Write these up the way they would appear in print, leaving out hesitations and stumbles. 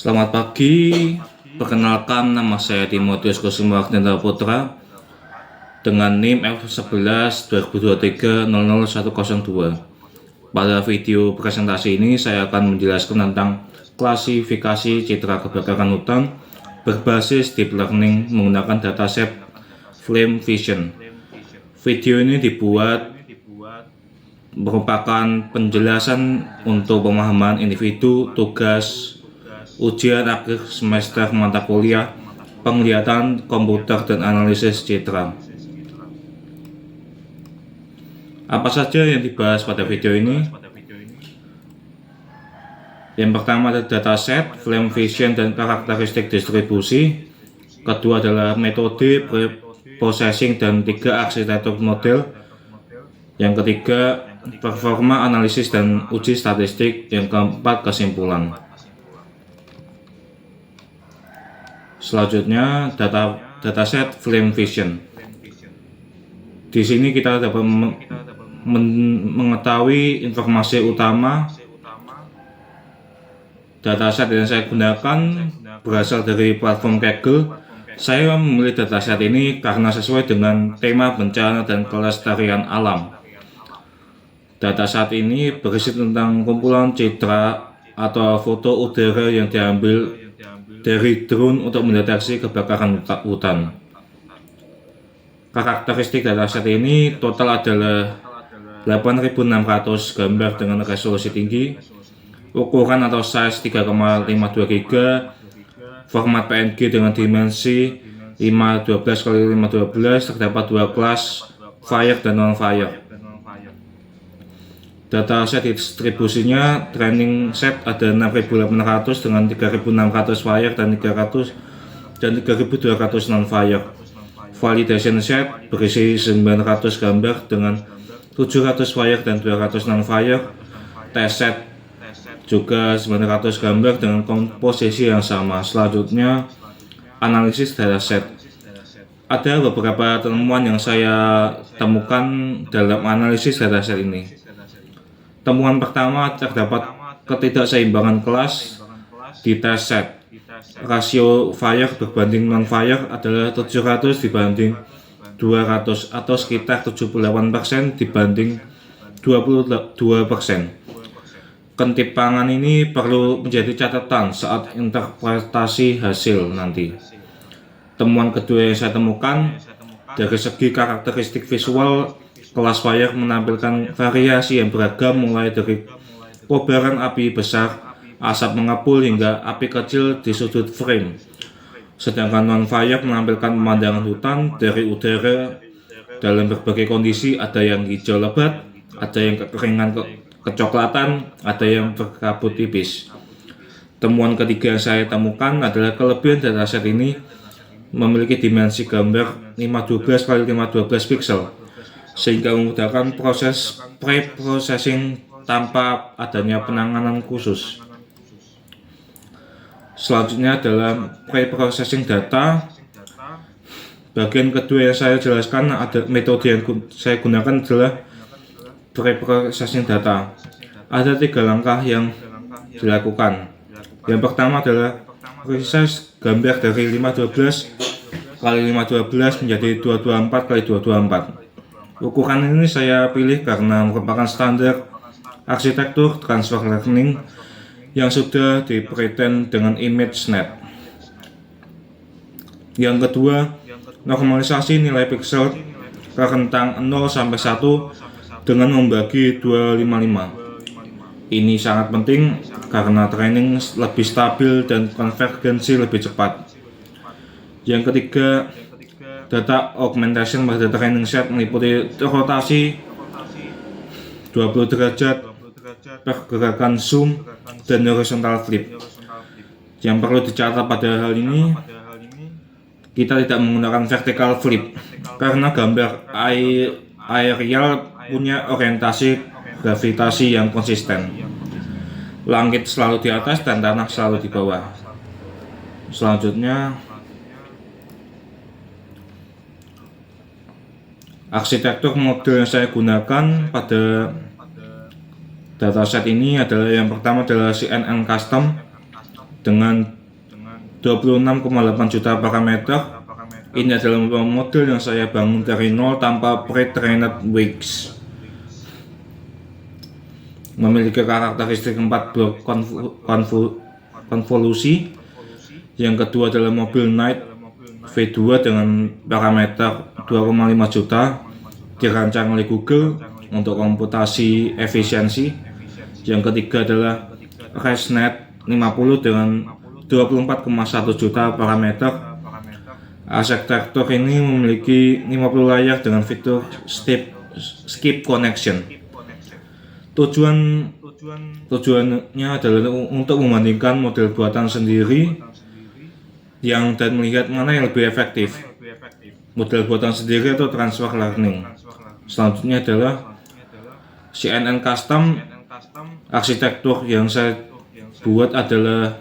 Selamat pagi, perkenalkan nama saya Timotius Kusuma Agnenda Putra dengan NIM F11 2023 00102. Pada video presentasi ini saya akan menjelaskan tentang klasifikasi citra kebakaran hutan berbasis deep learning menggunakan dataset Flame Vision. Video ini dibuat merupakan penjelasan untuk pemahaman individu, tugas, ujian akhir semester mata kuliah penglihatan komputer dan analisis citra. Apa saja yang dibahas pada video ini? Yang pertama adalah dataset, Flame Vision dan karakteristik distribusi. Kedua adalah metode processing dan 3 arsitektur model. Yang ketiga, performa analisis dan uji statistik. Yang keempat, kesimpulan. Selanjutnya, dataset Flame Vision. Di sini kita dapat mengetahui informasi utama. Dataset yang saya gunakan berasal dari platform Kaggle. Saya memilih dataset ini karena sesuai dengan tema bencana dan kelestarian alam. Dataset ini berisi tentang kumpulan citra atau foto udara yang diambil dari drone untuk mendeteksi kebakaran hutan. Karakteristik dataset ini total adalah 8.600 gambar dengan resolusi tinggi, ukuran atau size 3,52 GB, format PNG dengan dimensi 512x512, terdapat 2 kelas, fire dan non-fire. Dataset distribusinya training set ada 6.800 dengan 3.600 fire dan 3.200 non-fire. Validation set berisi 900 gambar dengan 700 fire dan 200 non-fire. Test set juga 900 gambar dengan komposisi yang sama. Selanjutnya, analisis dataset. Ada beberapa temuan yang saya temukan dalam analisis dataset ini. Temuan pertama, terdapat ketidakseimbangan kelas di test set. Rasio fire berbanding non-fire adalah 700 dibanding 200 atau sekitar 78% dibanding 22%. Ketimpangan ini perlu menjadi catatan saat interpretasi hasil nanti. Temuan kedua yang saya temukan, dari segi karakteristik visual, kelas fire menampilkan variasi yang beragam mulai dari kobaran api besar, asap mengepul hingga api kecil di sudut frame. Sedangkan non-fire menampilkan pemandangan hutan dari udara dalam berbagai kondisi, ada yang hijau lebat, ada yang kekeringan kecoklatan, ada yang berkabut tipis. Temuan ketiga yang saya temukan adalah kelebihan dataset ini memiliki dimensi gambar 512x512 pixel sehingga memudahkan proses pre-processing tanpa adanya penanganan khusus. Selanjutnya adalah pre-processing data. Bagian kedua yang saya jelaskan, ada metode yang saya gunakan adalah pre-processing data. Ada 3 langkah yang dilakukan. Yang pertama adalah proses gambar dari 512x512 menjadi 224x224. Ukuran ini saya pilih karena merupakan standar arsitektur transfer learning yang sudah dipretend dengan ImageNet. Yang kedua, normalisasi nilai pixel ke rentang 0 sampai 1 dengan membagi 255. Ini sangat penting karena training lebih stabil dan konvergensi lebih cepat. Yang ketiga, data augmentation pada training set meliputi rotasi 20 derajat, pergerakan zoom, dan horizontal flip. Yang perlu dicatat pada hal ini, kita tidak menggunakan vertical flip karena gambar aerial punya orientasi gravitasi yang konsisten. Langit selalu di atas dan tanah selalu di bawah. Selanjutnya, arsitektur model yang saya gunakan pada dataset ini adalah yang pertama adalah CNN Custom. dengan 26,8 juta parameter. Ini adalah model yang saya bangun dari nol tanpa pre-trained wings. Memiliki karakteristik 4 blok konvolusi. Yang kedua adalah mobil Knight V2 dengan parameter 2,5 juta, dirancang oleh Google untuk komputasi efisiensi. Yang ketiga adalah ResNet 50 dengan 24,1 juta parameter. Arsitektur ini memiliki 50 layar dengan fitur skip connection. Tujuannya adalah untuk membandingkan model buatan sendiri dan melihat mana yang lebih efektif, model buatan sendiri atau transfer learning. Selanjutnya adalah CNN Custom. Arsitektur yang saya buat adalah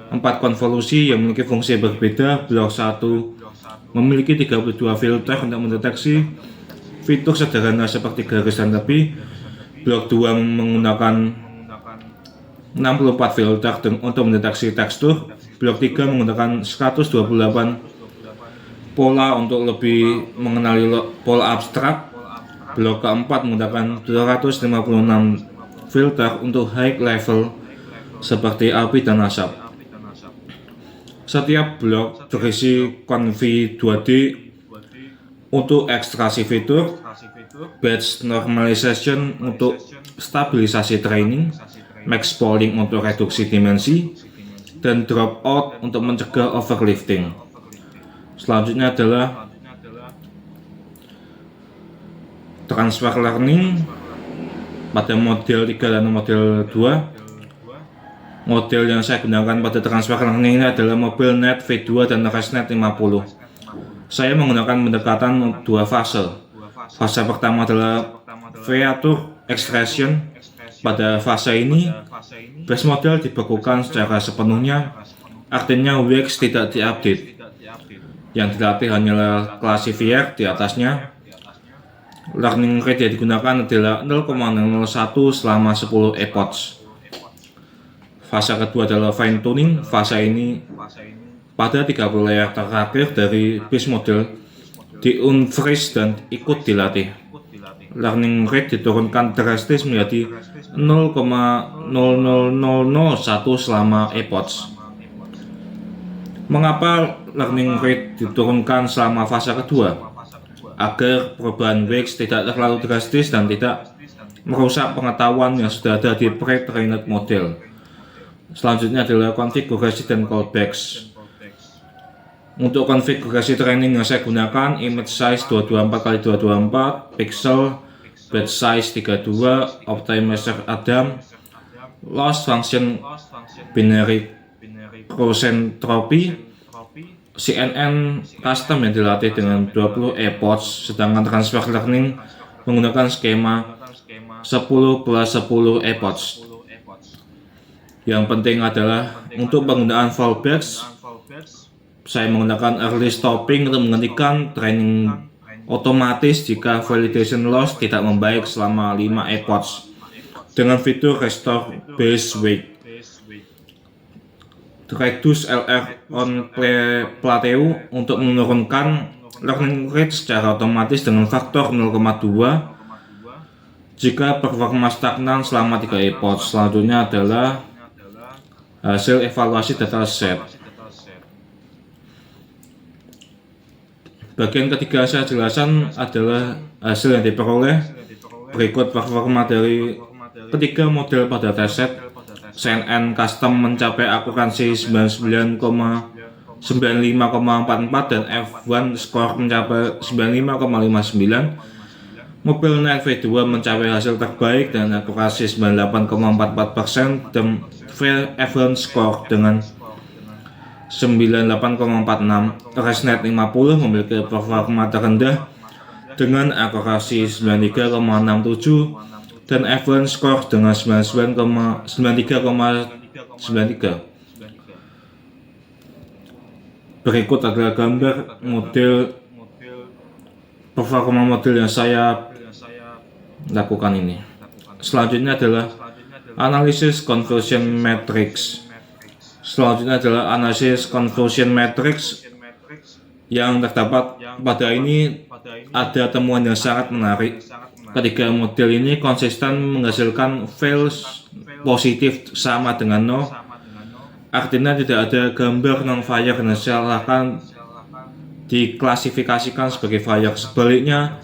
4 konvolusi yang memiliki fungsi berbeda. Blok 1 memiliki 32 filter untuk mendeteksi fitur sederhana seperti garis dan tepi. Blok 2 menggunakan 64 filter untuk mendeteksi tekstur. Blok 3 menggunakan 128 pola untuk lebih mengenali pola abstrak. Blok keempat menggunakan 256 filter untuk high level seperti api dan asap. Setiap blok berisi konfi 2D untuk ekstraksi fitur, batch normalization untuk stabilisasi training, max polling untuk reduksi dimensi, dan dropout untuk mencegah overlifting. Selanjutnya adalah transfer learning pada model 3 dan model 2. Model yang saya gunakan pada transfer learning ini adalah mobil Knight V2 dan ResNet 50. Saya menggunakan pendekatan 2 fase. Fase pertama adalah feature extraction. Pada fase ini, base model dibekukan secara sepenuhnya, artinya WX tidak diupdate. Yang dilatih hanyalah classifier di atasnya. Learning rate yang digunakan adalah 0,001 selama 10 epochs. Fase kedua adalah fine tuning. Fase ini pada 30 layer terakhir dari base model di-unfreeze dan ikut dilatih. Learning rate diturunkan drastis menjadi 0,00001 selama epochs. Mengapa learning rate diturunkan selama fase kedua? Agar perubahan WX tidak terlalu drastis dan tidak merusak pengetahuan yang sudah ada di pre-trained model. Selanjutnya adalah konfigurasi dan callbacks. Untuk konfigurasi training yang saya gunakan, image size 224x224 pixel, batch size 32, optimizer Adam, loss function binary crosentropy, CNN custom yang dilatih dengan 20 epochs, sedangkan transfer learning menggunakan skema 10 plus 10 epochs. Yang penting adalah untuk penggunaan fallbacks, saya menggunakan early stopping untuk menghentikan training otomatis jika validation loss tidak membaik selama 5 epochs dengan fitur restore base weight. Reduce LR on plateau untuk menurunkan learning rate secara otomatis dengan faktor 0,2 jika performa stagnan selama 3 epochs. Selanjutnya adalah hasil evaluasi dataset. Bagian ketiga saya jelaskan adalah hasil yang diperoleh. Berikut performa dari ketiga model pada dataset. CNN Custom mencapai akuransi 99,95,44 dan F1 Score mencapai 95,59. Mobil Knight V2 mencapai hasil terbaik dan akurasi 98,44% dan F1 Score dengan 98,46. ResNet 50 memiliki performa terendah dengan akurasi 93,67 dan F1 Score dengan 93,93. Berikut adalah gambar model performa model yang saya lakukan ini. Selanjutnya adalah analisis conversion matrix. Selanjutnya adalah analisis confusion matrix yang terdapat pada ini ada temuan yang sangat menarik. Ketiga model ini konsisten menghasilkan false positif sama dengan 0. Artinya tidak ada gambar non-fire dan silahkan diklasifikasikan sebagai fire. Sebaliknya,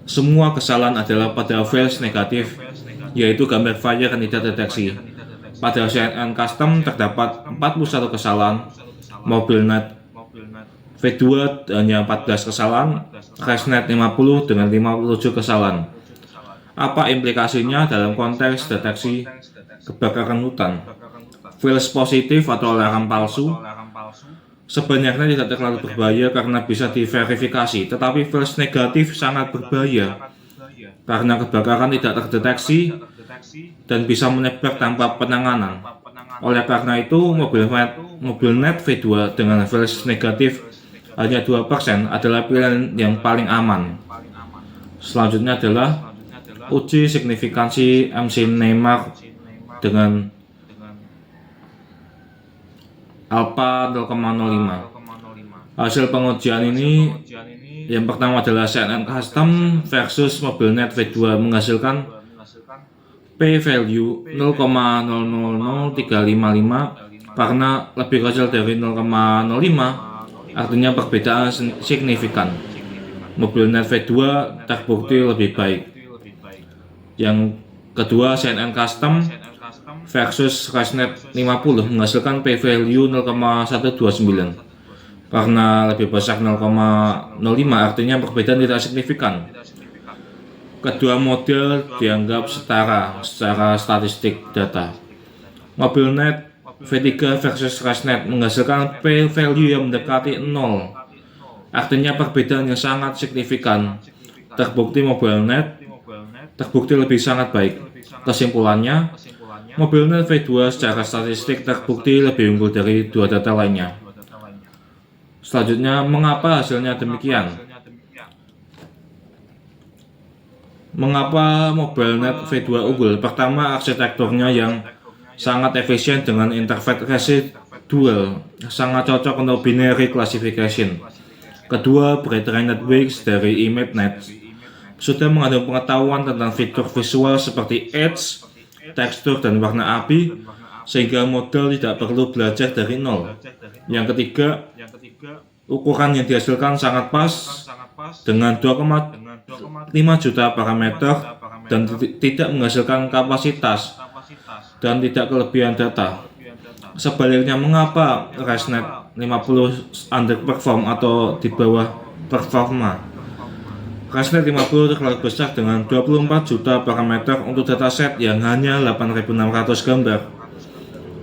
semua kesalahan adalah pada false negatif, yaitu gambar fire yang tidak terdeteksi. Pada CNN Custom terdapat 41 kesalahan, MobileNet V2 hanya 14 kesalahan, ResNet 50 dengan 57 kesalahan. Apa implikasinya dalam konteks deteksi kebakaran hutan? False positif atau alarm palsu sebenarnya tidak terlalu berbahaya karena bisa diverifikasi, tetapi false negatif sangat berbahaya karena kebakaran tidak terdeteksi dan bisa menyebar tanpa penanganan. Oleh karena itu, MobileNet V2 dengan false negatif hanya 2% adalah pilihan yang paling aman. Selanjutnya adalah uji signifikansi MC Neymar dengan alpha 0,05. Hasil pengujian ini yang pertama adalah CNN Custom versus MobileNet V2 menghasilkan p-value 0,000355 karena lebih kecil dari 0,05, artinya perbedaan signifikan. MobileNet V2 terbukti lebih baik. Yang kedua, CNN Custom versus ResNet 50 menghasilkan p-value 0,129 karena lebih besar 0,05, artinya perbedaan tidak signifikan. Kedua model dianggap setara secara statistik data. MobileNet V3 versus ResNet menghasilkan p-value yang mendekati 0, artinya perbedaan yang sangat signifikan. Terbukti MobileNet terbukti lebih sangat baik. Kesimpulannya, MobileNet V2 secara statistik terbukti lebih unggul dari dua data lainnya. Selanjutnya, mengapa hasilnya demikian? Mengapa MobileNet V2 unggul? Pertama, arsitekturnya yang sangat efisien dengan interface residual, sangat cocok untuk binary classification. Kedua, pre-trained networks dari ImageNet sudah mengandung pengetahuan tentang fitur visual seperti edge, tekstur, dan warna api, sehingga model tidak perlu belajar dari nol. Yang ketiga, ukuran yang dihasilkan sangat pas dengan 2,5 juta parameter dan tidak menghasilkan kapasitas dan tidak kelebihan data. Sebaliknya, mengapa ResNet 50 underperform atau di bawah performa? ResNet 50 terlalu besar dengan 24 juta parameter untuk dataset yang hanya 8.600 gambar.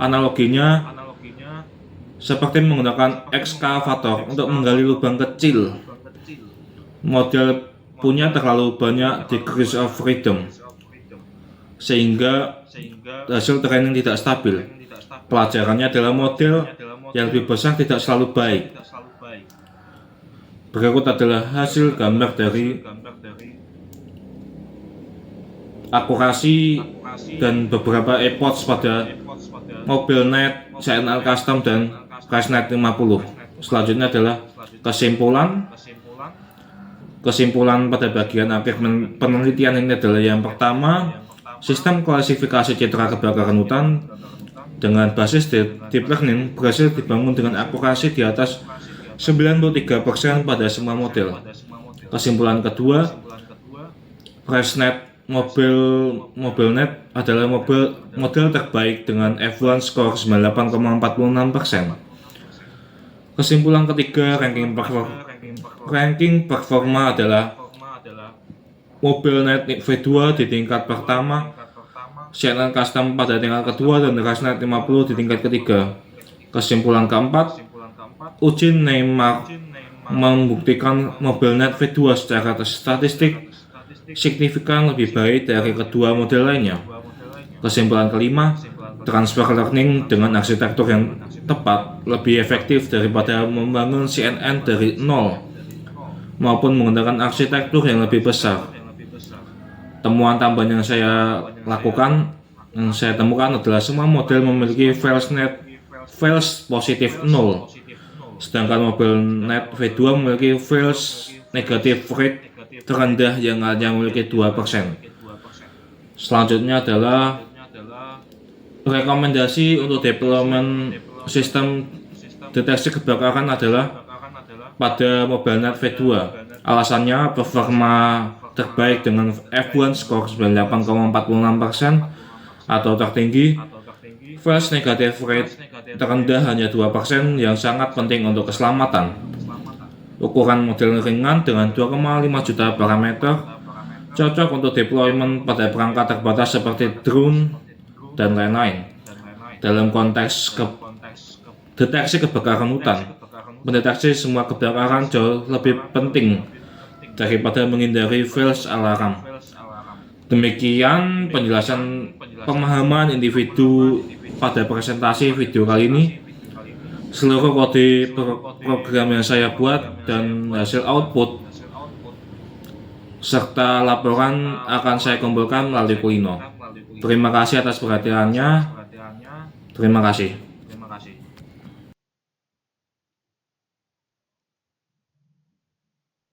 Analoginya seperti menggunakan ekskavator untuk menggali lubang kecil. Model punya terlalu banyak degrees of freedom sehingga hasil training tidak stabil. Pelajarannya adalah model yang lebih besar tidak selalu baik. Berikut adalah hasil gambar dari akurasi dan beberapa epoch pada MobileNet, CNN Custom, dan ResNet 50. Selanjutnya adalah kesimpulan pada bagian akhir penelitian ini adalah yang pertama, sistem klasifikasi citra kebakaran hutan dengan basis deep learning berhasil dibangun dengan akurasi di atas 93% pada semua model. Kesimpulan kedua, ResNet MobileNet adalah model terbaik dengan F1 score 98,46%. Kesimpulan ketiga, ranking performa adalah MobileNet V2 di tingkat pertama, CNN Custom pada tingkat kedua, dan ResNet 50 di tingkat ketiga. Kesimpulan keempat, uji Neymar membuktikan MobileNet V2 secara statistik signifikan lebih baik dari kedua model lainnya. Kesimpulan kelima, transfer learning dengan arsitektur yang tepat lebih efektif daripada membangun CNN dari nol maupun menggunakan arsitektur yang lebih besar. Temuan tambahan yang saya temukan adalah semua model memiliki false false positif 0. Sedangkan Mobilnet V2 memiliki false negative rate terendah yang hanya memiliki 2%. Selanjutnya adalah rekomendasi untuk deployment sistem deteksi kebakaran adalah pada Mobilnet V2. Alasannya performa terbaik dengan F1 score 98,46% atau tertinggi, false negative rate terendah hanya 2% yang sangat penting untuk keselamatan. Ukuran model ringan dengan 2,5 juta parameter cocok untuk deployment pada perangkat terbatas seperti drone dan lain-lain. Dalam konteks deteksi kebakaran hutan, mendeteksi semua kebakaran jauh lebih penting daripada menghindari false alarm. Demikian penjelasan pemahaman individu pada presentasi video kali ini. Seluruh kode program yang saya buat dan hasil output serta laporan akan saya kumpulkan melalui Kuino. Terima kasih atas perhatiannya. Terima kasih.